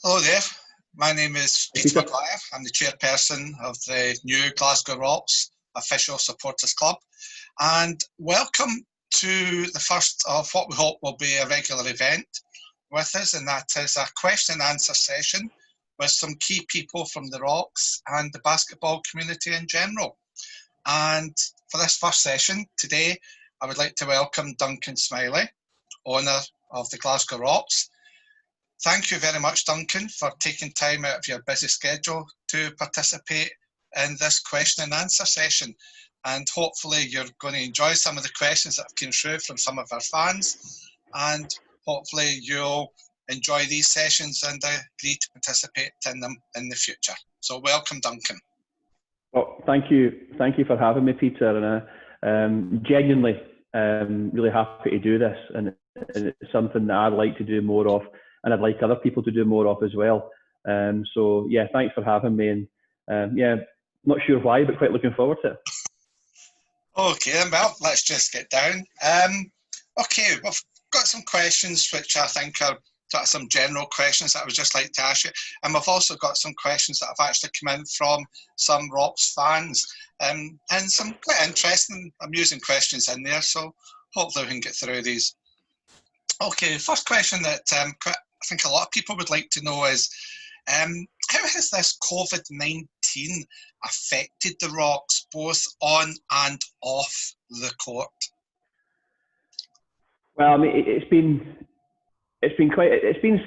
Hello there, my name is Peter Peter. McGuire. I'm the chairperson of the new Glasgow Rocks official supporters club, and welcome to the first of what we hope will be a regular event with us, and that is a question and answer session with some key people from the Rocks and the basketball community in general. And for this first session today, I would like to welcome Duncan Smillie, owner of the Glasgow Rocks. Thank you very much, Duncan, for taking time out of your busy schedule to participate in this question and answer session. And hopefully you're going to enjoy some of the questions that have come through from some of our fans. And hopefully you'll enjoy these sessions and agree to participate in them in the future. So welcome, Duncan. Well, thank you for having me, Peter. And genuinely, really happy to do this. And it's something that I'd like to do more of. And I'd like other people to do more of as well. So yeah, thanks for having me. And yeah, not sure why, but quite looking forward to it. Okay, well, let's just get down. Okay, we've got some questions which I think are some general questions that I would just like to ask you. And we've also got some questions that have actually come in from some Rocks fans. And some quite interesting, amusing questions in there. So hopefully we can get through these. Okay, first question that I think a lot of people would like to know is, how has this COVID-19 affected the Rocks both on and off the court? Well, I mean, it's been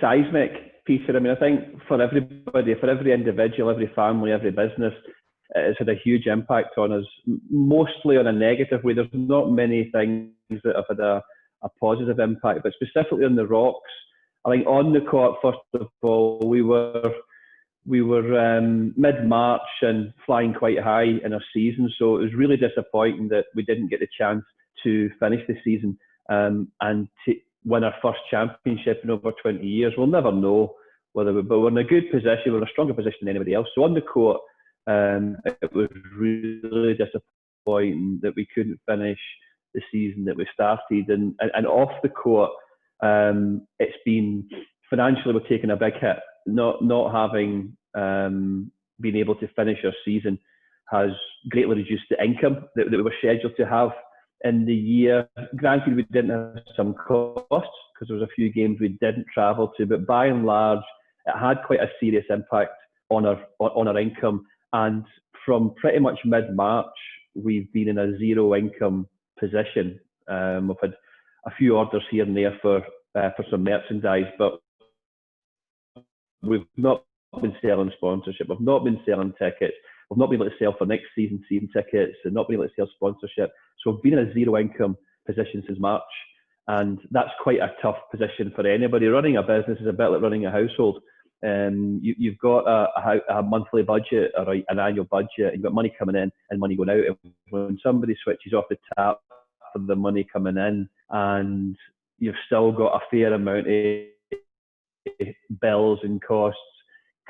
seismic, Peter. I mean, I think for everybody, for every individual, every family, every business, it's had a huge impact on us, mostly on a negative way. There's not many things that have had a positive impact, but specifically on the Rocks, I think on the court, first of all, we were mid-March and flying quite high in our season, so it was really disappointing that we didn't get the chance to finish the season and to win our first championship in over 20 years. We'll never know whether but we're in a good position, we're in a stronger position than anybody else. So on the court, it was really disappointing that we couldn't finish the season that we started, and off the court, it's been financially we're taking a big hit. Not having been able to finish our season has greatly reduced the income that we were scheduled to have in the year. Granted, we didn't have some costs because there was a few games we didn't travel to, but by and large, it had quite a serious impact on our income. And from pretty much mid-March, we've been in a zero income position. We've had a few orders here and there for some merchandise, but we've not been selling sponsorship. We've not been selling tickets. We've not been able to sell for next season tickets, and not been able to sell sponsorship. So we've been in a zero income position since March, and that's quite a tough position for anybody. Running a business is a bit like running a household. You've got a monthly budget or an annual budget. You've got money coming in and money going out. And when somebody switches off the tap for the money coming in, and you've still got a fair amount of bills and costs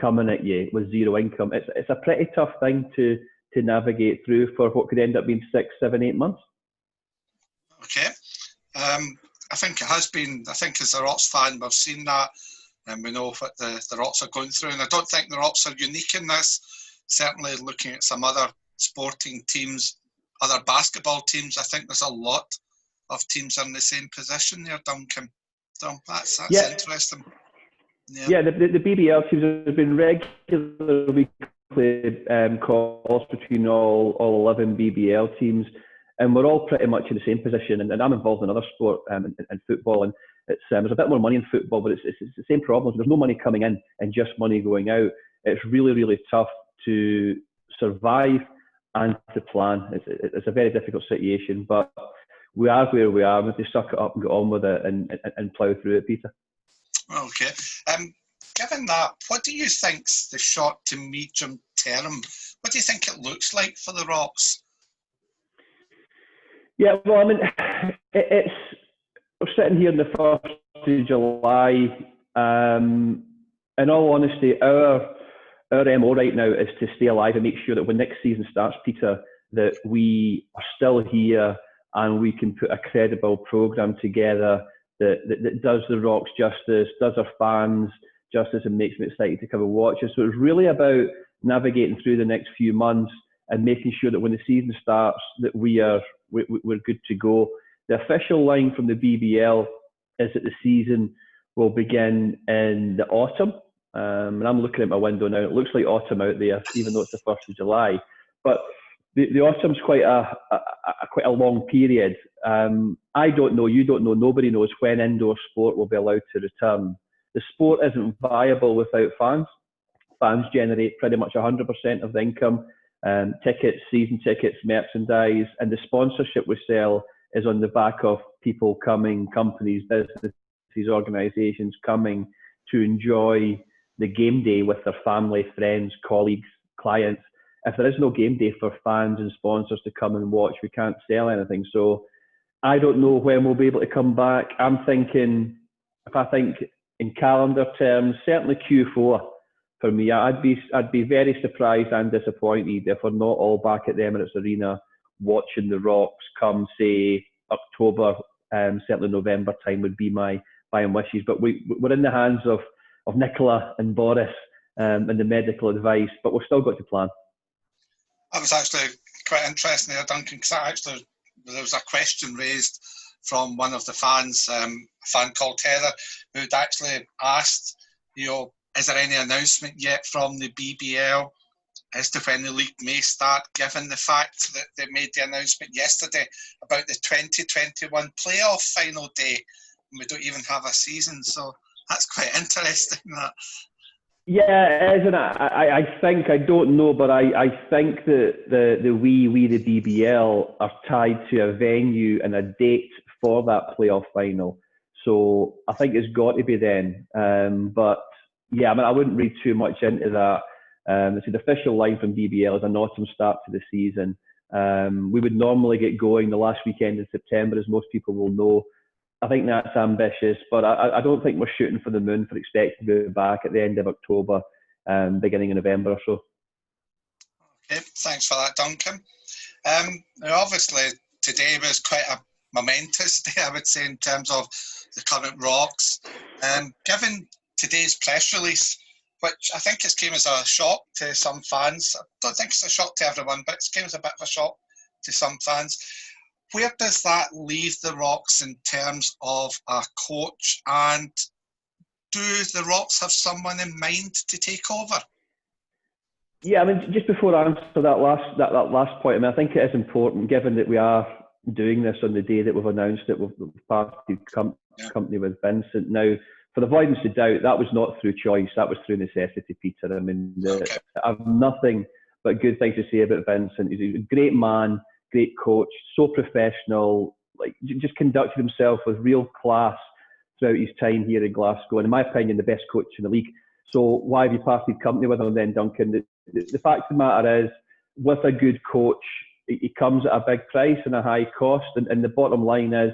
coming at you with zero income, it's a pretty tough thing to navigate through for what could end up being 6, 7, 8 months. Okay. I think it has been, I think as a Rocks fan, we've seen that, and we know what the Rocks are going through. And I don't think the Rocks are unique in this. Certainly looking at some other sporting teams, other basketball teams, I think there's a lot of teams in the same position there, Duncan. So that's interesting. Yeah, the BBL teams have been regular weekly calls between all 11 BBL teams, and we're all pretty much in the same position. And I'm involved in another sport, in football, and it's there's a bit more money in football, but it's the same problem. There's no money coming in and just money going out. It's really, really tough to survive and to plan. It's a very difficult situation, but we are where we are. We have to suck it up and get on with it and plough through it, Peter. Okay. Given that, what do you think's the short to medium term? What do you think it looks like for the Rocks? Yeah, well, I mean, we're sitting here on the 1st of July. In all honesty, our MO right now is to stay alive and make sure that when next season starts, Peter, that we are still here and we can put a credible programme together that does the Rocks justice, does our fans justice and makes me excited to come and watch it. So it's really about navigating through the next few months and making sure that when the season starts that we're good to go. The official line from the BBL is that the season will begin in the autumn. And I'm looking at my window now. It looks like autumn out there, even though it's the 1st of July. But the autumn's quite a long period. I don't know, you don't know, nobody knows when indoor sport will be allowed to return. The sport isn't viable without fans. Fans generate pretty much 100% of the income. Tickets, season tickets, merchandise, and the sponsorship we sell is on the back of people coming, companies, businesses, organisations coming to enjoy the game day with their family, friends, colleagues, clients. If there is no game day for fans and sponsors to come and watch, we can't sell anything. So I don't know when we'll be able to come back. I'm thinking, if I think in calendar terms, certainly Q4 for me. I'd be very surprised and disappointed if we're not all back at the Emirates Arena watching the Rocks come, say, October, certainly November time would be my wishes. But we're in the hands of Nicola and Boris and the medical advice, but we've still got to plan. That was actually quite interesting there, Duncan, because there was a question raised from one of the fans, a fan called Heather, who'd actually asked, is there any announcement yet from the BBL as to when the league may start, given the fact that they made the announcement yesterday about the 2021 playoff final date, and we don't even have a season. So that's quite interesting, that. Yeah, it is, and I think, I don't know, but I think that the BBL are tied to a venue and a date for that playoff final. So I think it's got to be then. But yeah, I wouldn't read too much into that. It's the official line from BBL is an autumn start to the season. We would normally get going the last weekend in September, as most people will know. I think that's ambitious, but I don't think we're shooting for the moon for expecting to be back at the end of October, beginning of November or so. Okay, thanks for that, Duncan. Obviously, today was quite a momentous day, I would say, in terms of the current Rocks. Given today's press release, which I think came as a shock to some fans. I don't think it's a shock to everyone, but it came as a bit of a shock to some fans. Where does that leave the Rocks in terms of a coach, and do the Rocks have someone in mind to take over? Yeah, just before I answer that last point, I think it is important, given that we are doing this on the day that we've announced that we've parted company with Vincent. Now, for the avoidance of doubt, that was not through choice, that was through necessity, Peter. I have nothing but good things to say about Vincent. He's a great man, great coach, so professional, just conducted himself with real class throughout his time here in Glasgow, and in my opinion, the best coach in the league. So why have you parted company with him then, Duncan? The fact of the matter is, with a good coach, he comes at a big price and a high cost, and the bottom line is,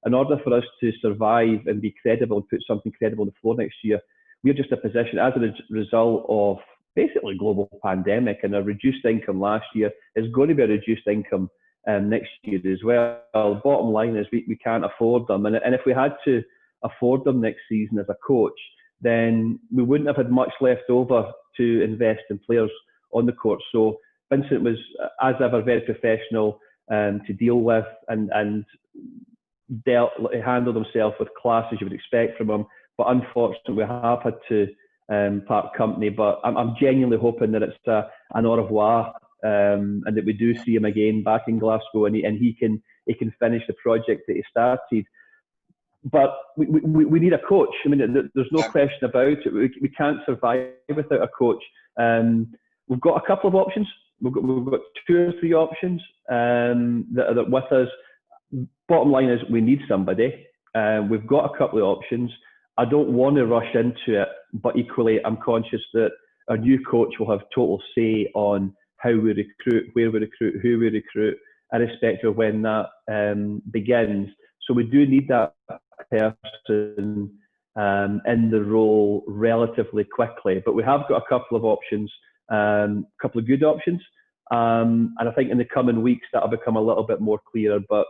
in order for us to survive and be credible and put something credible on the floor next year, we're just a position, as a result of basically global pandemic and a reduced income last year, is going to be a reduced income next year as well. The bottom line is we can't afford them. And if we had to afford them next season as a coach, then we wouldn't have had much left over to invest in players on the court. So Vincent was, as ever, very professional to deal with and handled himself with class, as you would expect from him. But unfortunately, we have had to part company. But I'm genuinely hoping that it's an au revoir, and that we do see him again back in Glasgow, and he can finish the project that he started. But we need a coach. There's no question about it. We can't survive without a coach. We've got a couple of options. We've got 2 or 3 options that are with us. Bottom line is, we need somebody. We've got a couple of options. I don't want to rush into it, but equally, I'm conscious that our new coach will have total say on how we recruit, where we recruit, who we recruit, irrespective of when that begins. So we do need that person in the role relatively quickly. But we have got a couple of options, a couple of good options. And I think in the coming weeks, that'll become a little bit more clear. But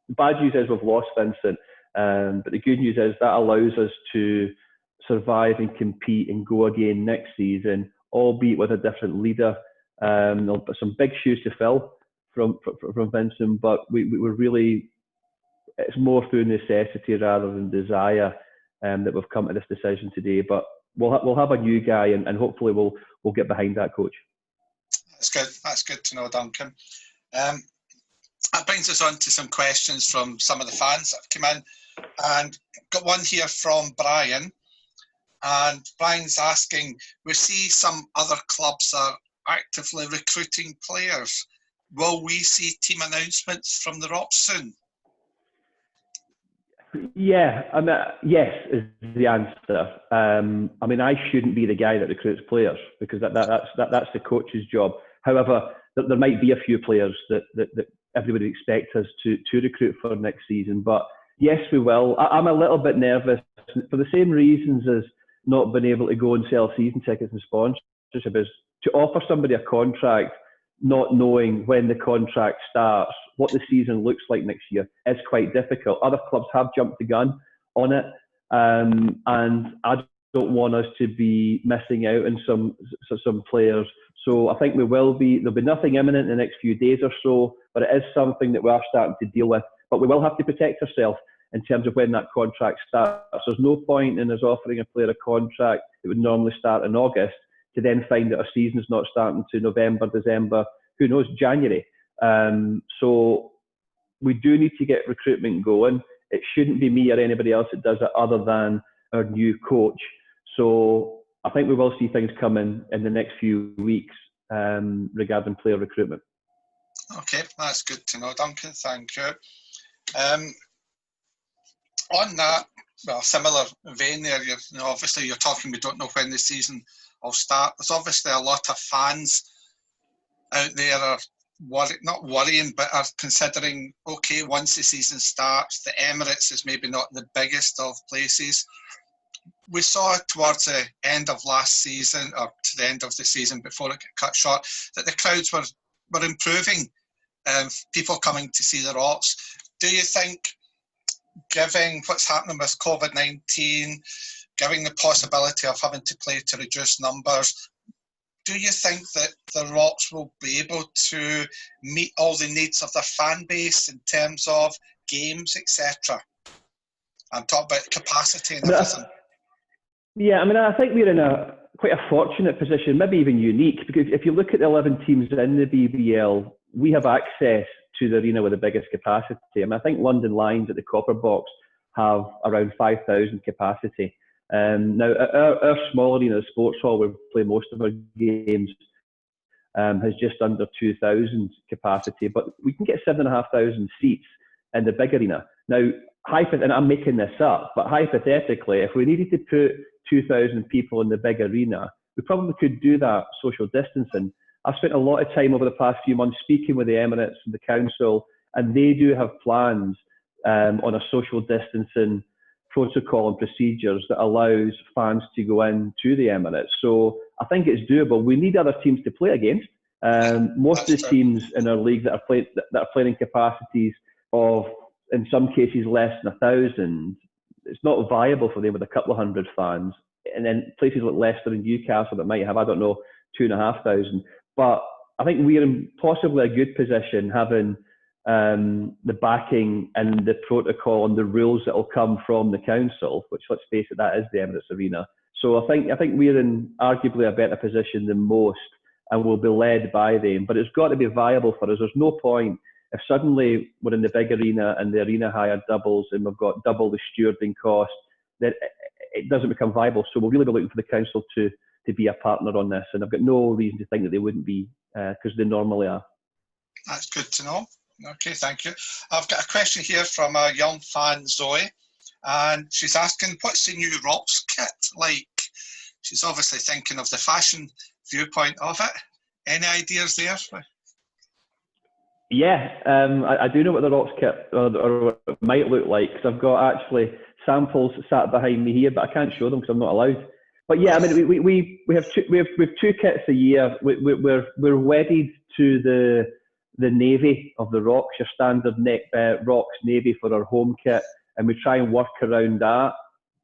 the bad news is we've lost Vincent. But the good news is that allows us to survive and compete and go again next season, albeit with a different leader. There'll be some big shoes to fill from Vincent, but we're really, it's more through necessity rather than desire that we've come to this decision today. But we'll have a new guy, and hopefully we'll get behind that coach. That's good. That's good to know, Duncan. That brings us on to some questions from some of the fans that have come in, and got one here from Brian. And Brian's asking, we see some other clubs are actively recruiting players. Will we see team announcements from the Rocks soon? Yeah, I mean, yes is the answer. I mean, I shouldn't be the guy that recruits players, because that's the coach's job. However, there might be a few players that everybody expects us to recruit for next season. But yes, we will. I'm a little bit nervous for the same reasons as not being able to go and sell season tickets and sponsorship, is to offer somebody a contract not knowing when the contract starts, what the season looks like next year, is quite difficult. Other clubs have jumped the gun on it, and I don't want us to be missing out on some players. So I think there'll be nothing imminent in the next few days or so, but it is something that we are starting to deal with. But we will have to protect ourselves in terms of when that contract starts. There's no point in us offering a player a contract that would normally start in August to then find that our season's not starting to November, December, who knows, January. So we do need to get recruitment going. It shouldn't be me or anybody else that does it other than our new coach. So I think we will see things coming in the next few weeks regarding player recruitment. Okay, that's good to know, Duncan. Thank you. On that, well, similar vein there, obviously you're talking, we don't know when the season will start. There's obviously a lot of fans out there are not worrying, but are considering, okay, once the season starts, the Emirates is maybe not the biggest of places. We saw towards the end of last season, or to the end of the season before it got cut short, that the crowds were improving, people coming to see the Rocks. Do you think, given what's happening with COVID-19, giving the possibility of having to play to reduce numbers, do you think that the Rocks will be able to meet all the needs of their fan base in terms of games, etc.? I'm talking about capacity and everything. Yeah, I mean, I think we're in quite a fortunate position, maybe even unique, because if you look at the 11 teams in the BBL, we have access to the arena with the biggest capacity. I mean, I think London Lions at the Copper Box have around 5,000 capacity. Now, our small arena, the Sports Hall, where we play most of our games, has just under 2,000 capacity, but we can get 7,500 seats in the big arena. Now, and I'm making this up, but hypothetically, if we needed to put 2,000 people in the big arena, we probably could do that social distancing. I've spent a lot of time over the past few months speaking with the Emirates and the council, and they do have plans on a social distancing protocol and procedures that allows fans to go in to the Emirates. So I think it's doable. We need other teams to play against. Most of the teams in our league that are playing in capacities of, in some cases, less than 1,000, it's not viable for them with a couple of hundred fans. And then places like Leicester and Newcastle that might have, 2,500. But I think we're in possibly a good position having the backing and the protocol and the rules that will come from the council, which, let's face it, that is the Emirates Arena. So I think we're in arguably a better position than most, and we'll be led by them. But it's got to be viable for us. There's no point if suddenly we're in the big arena and the arena hire doubles and we've got double the stewarding cost, that it doesn't become viable. So we'll really be looking for the council to be a partner on this. And I've got no reason to think that they wouldn't be, because they normally are. That's good to know. Okay, thank you. I've got a question here from a young fan, Zoe, and she's asking, what's the new Rocks kit like? She's obviously thinking of the fashion viewpoint of it. Any ideas there? Yeah, I do know what the Rocks kit or what it might look like, because I've got actually samples sat behind me here, but I can't show them because I'm not allowed. But yeah, I mean, we have two kits a year. We're wedded to the navy of the Rocks, your standard Rocks navy for our home kit, and we try and work around that.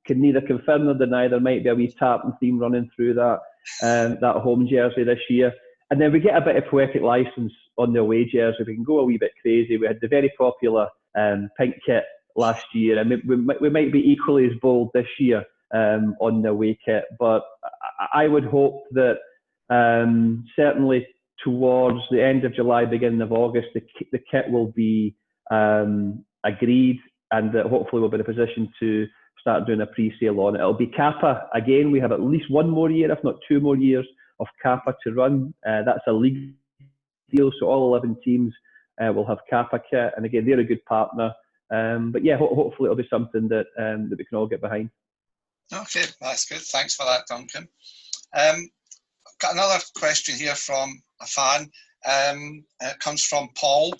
can neither confirm nor deny there might be a wee Tartan theme running through that home jersey this year. And then we get a bit of poetic license on the away jersey. We can go a wee bit crazy. We had the very popular pink kit last year, and we might be equally as bold this year on the away kit. But I would hope that certainly towards the end of July, beginning of August, the kit will be agreed, and that hopefully we'll be in a position to start doing a pre-sale on it. It'll be Kappa again. We have at least one more year, if not 2 more years, of Kappa to run. That's a league deal, so all 11 teams will have Kappa kit, and again, they're a good partner. But yeah, hopefully it'll be something that that we can all get behind. Okay, that's good. Thanks for that, Duncan. Got another question here from a fan. It comes from Paul.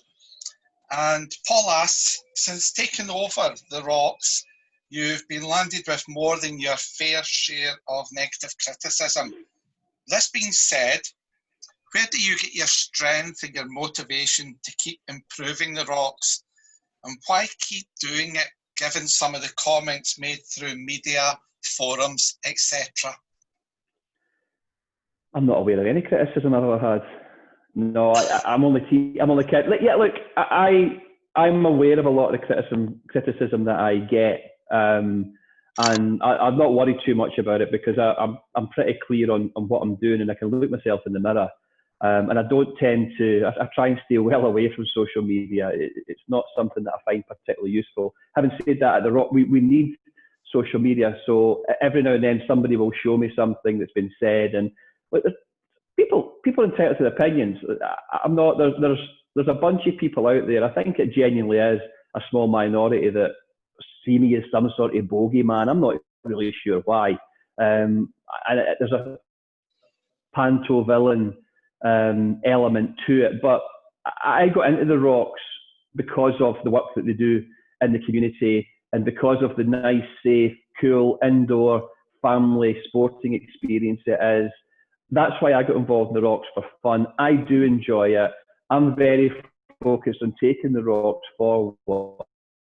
And Paul asks, since taking over the Rocks, you've been landed with more than your fair share of negative criticism. This being said, where do you get your strength and your motivation to keep improving the Rocks? And why keep doing it, given some of the comments made through media, forums, etc.? I'm not aware of any criticism I've ever had. No, I'm only kidding. Yeah, look, I'm aware of a lot of the criticism that I get, and I'm not worried too much about it because I'm pretty clear on what I'm doing, and I can look myself in the mirror. And I don't tend to. I try and stay well away from social media. It's not something that I find particularly useful. Having said that, at the Rock, we need social media. So every now and then somebody will show me something that's been said, and people are entitled to their opinions. I'm not. There's a bunch of people out there. I think it genuinely is a small minority that see me as some sort of bogeyman. I'm not really sure why. And there's a panto villain element to it. But I got into the Rocks because of the work that they do in the community and because of the nice, safe, cool, indoor family sporting experience it is. That's why I got involved in the Rocks, for fun. I do enjoy it. I'm very focused on taking the Rocks forward.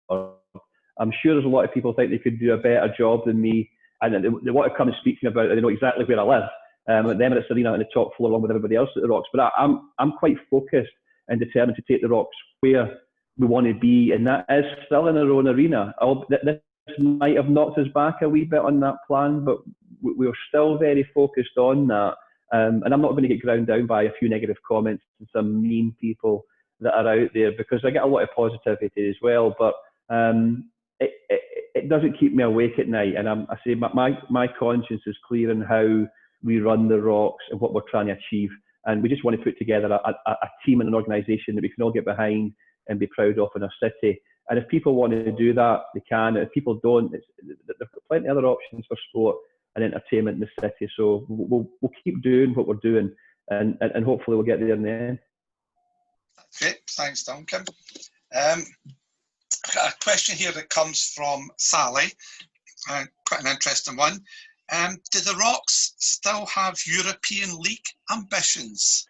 I'm sure there's a lot of people think they could do a better job than me, and they want to come and speak to me about it. They know exactly where I live. At the Emirates Arena on the top floor, along with everybody else at the Rocks. But I'm quite focused and determined to take the Rocks where we want to be, and that is still in our own arena. This might have knocked us back a wee bit on that plan, but we're still very focused on that. And I'm not going to get ground down by a few negative comments and some mean people that are out there, because I get a lot of positivity as well. But it doesn't keep me awake at night. And I say my conscience is clear in how we run the Rocks and what we're trying to achieve. And we just want to put together a team and an organisation that we can all get behind and be proud of in our city. And if people want to do that, they can. If people don't, there's plenty of other options for sport and entertainment in the city. So we'll keep doing what we're doing, and hopefully we'll get there in the end. Great, thanks, Duncan. I've got a question here that comes from Sally, quite an interesting one. Do the Rocks still have European League ambitions?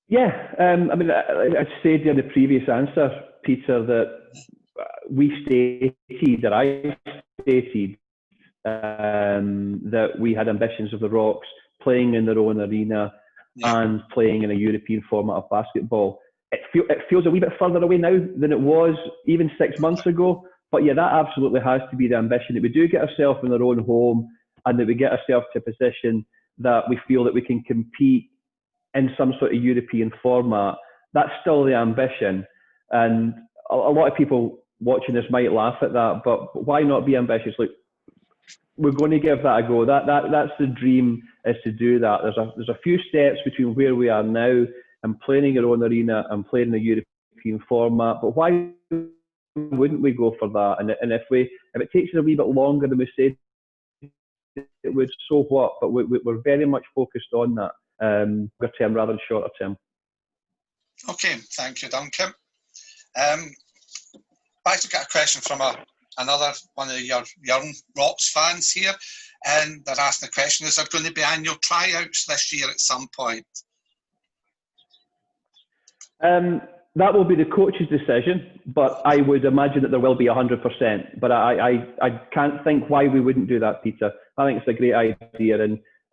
Yeah, I mean, I said in the previous answer, Peter, that we stated, that I stated, that we had ambitions of the Rocks playing in their own arena and playing in a European format of basketball. It feels a wee bit further away now than it was even 6 months ago. But yeah, that absolutely has to be the ambition, that we do get ourselves in our own home and that we get ourselves to a position that we feel that we can compete in some sort of European format. That's still the ambition. And a lot of people watching this might laugh at that, but why not be ambitious? Look, we're going to give that a go. That's the dream, is to do that. There's a few steps between where we are now and playing in our own arena and playing in a European format. But why wouldn't we go for that? And if it takes us a wee bit longer than we said it would, so what? But we're very much focused on that, longer term rather than shorter term. Okay, thank you, Duncan. I've got a question from another one of your young Rocks fans here, and they're asking the question: is there going to be annual tryouts this year at some point? that will be the coach's decision, but I would imagine that there will be 100%. But I can't think why we wouldn't do that, Peter. I think it's a great idea,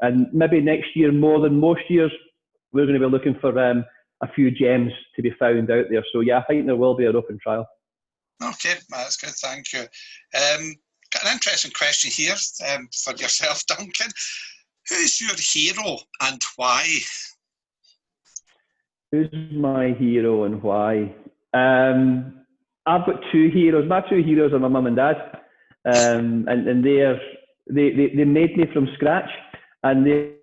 and maybe next year more than most years, we're going to be looking for a few gems to be found out there. So yeah, I think there will be an open trial. Okay, that's good. Thank you. Got an interesting question here for yourself, Duncan. Who's your hero and why? Who's my hero and why? I've got two heroes. My two heroes are my mum and dad, and they made me from scratch, and they're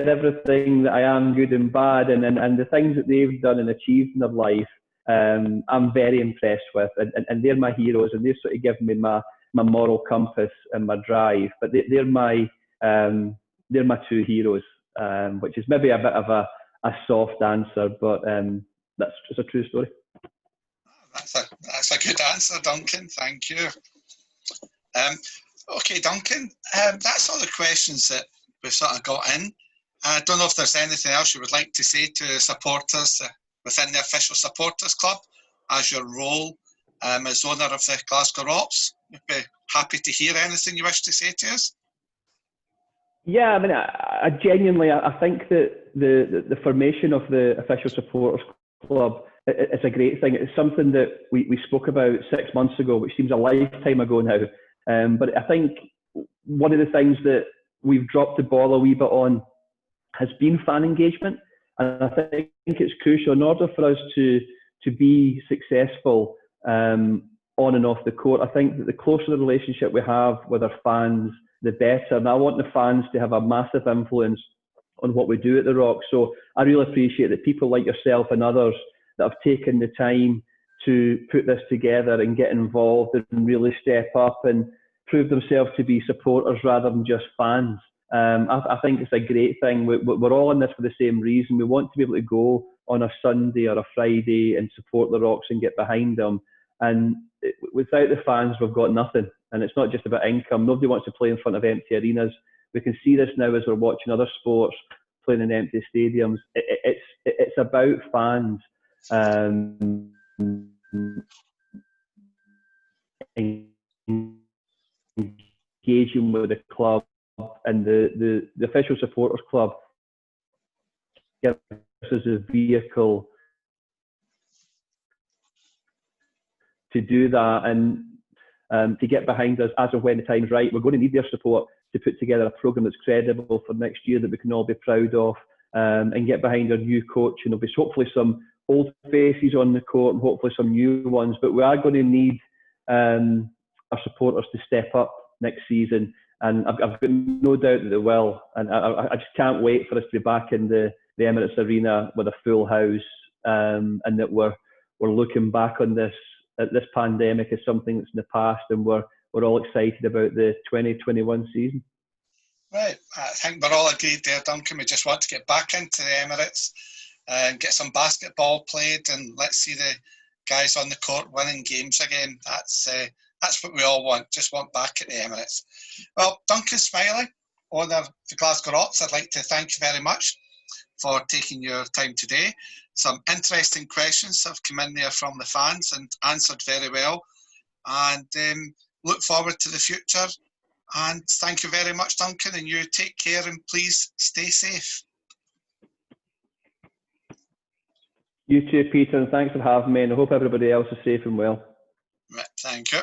everything that I am, good and bad, and the things that they've done and achieved in their life, I'm very impressed with, and they're my heroes, and they've sort of given me my moral compass and my drive. But they're my two heroes, which is maybe a bit of a soft answer, but that's just a true story. That's a good answer, Duncan. Thank you. Okay, Duncan, that's all the questions that we've sort of got in. I don't know if there's anything else you would like to say to supporters within the Official Supporters Club as your role as owner of the Glasgow Rocks. We'd be happy to hear anything you wish to say to us. Yeah, I mean, I genuinely, I think that the formation of the Official Supporters Club is a great thing. It's something that we spoke about 6 months ago, which seems a lifetime ago now. But I think one of the things that we've dropped the ball a wee bit on has been fan engagement. And I think it's crucial in order for us to be successful on and off the court. I think that the closer the relationship we have with our fans, the better. And I want the fans to have a massive influence on what we do at the Rocks. So I really appreciate that people like yourself and others that have taken the time to put this together and get involved and really step up and prove themselves to be supporters rather than just fans. I think it's a great thing. We're all in this for the same reason. We want to be able to go on a Sunday or a Friday and support the Rocks and get behind them. And without the fans, we've got nothing. And it's not just about income. Nobody wants to play in front of empty arenas. We can see this now as we're watching other sports playing in empty stadiums. It's about fans engaging with the club, and the Official Supporters Club gives us a vehicle to do that and to get behind us as and when the time's right. We're going to need their support to put together a programme that's credible for next year that we can all be proud of, and get behind our new coach. And there'll be hopefully some old faces on the court and hopefully some new ones, but we are going to need our supporters to step up next season. And I've got no doubt that they will. And I just can't wait for us to be back in the Emirates Arena with a full house, and that we're looking back on this pandemic as something that's in the past, and we're all excited about the 2021 season. Right, I think we're all agreed there, Duncan. We just want to get back into the Emirates and get some basketball played, and let's see the guys on the court winning games again. That's what we all want, just want back at the Emirates. Well, Duncan Smillie, owner of the Glasgow Rocks, I'd like to thank you very much for taking your time today. Some interesting questions have come in there from the fans and answered very well. And look forward to the future. And thank you very much, Duncan, and you take care and please stay safe. You too, Peter, and thanks for having me, and I hope everybody else is safe and well. Right, thank you.